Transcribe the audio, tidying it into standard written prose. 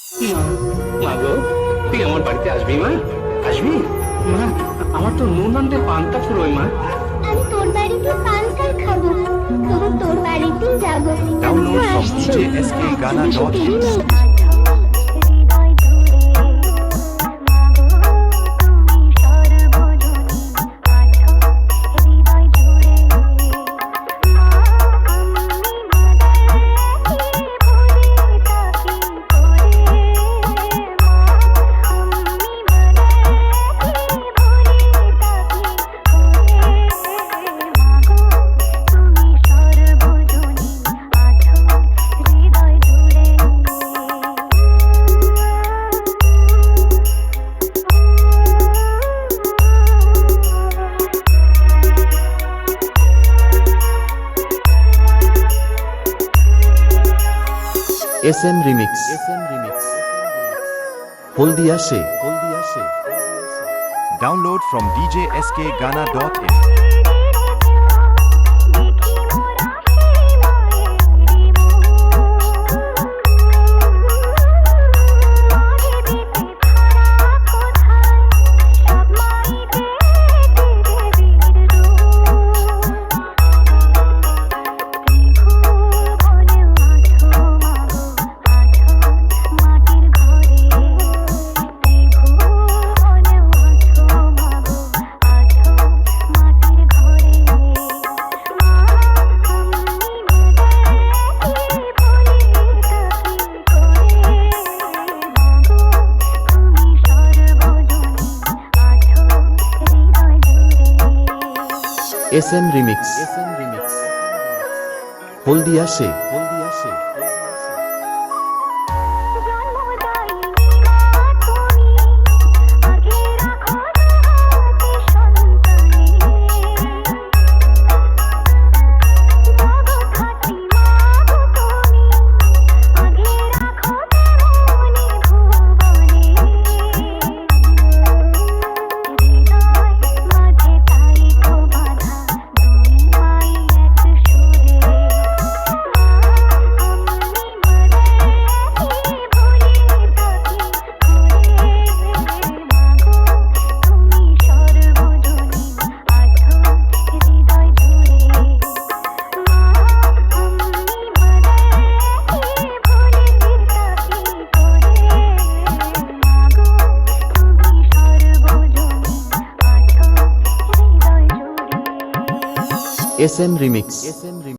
মা গো, তুই আমার বাড়িতে আসবি মা? আসবি মা? আমার তো নুন আনতে পান্তা ফুরোয় মা। আমি তোর বাড়িতে পান্তা খাবো, তবু তোর বাড়িতেই যাবো। Download from djskghana.in. SM Remix Haldia say Download from djskghana.in. SM Remix Haldia say SM Remix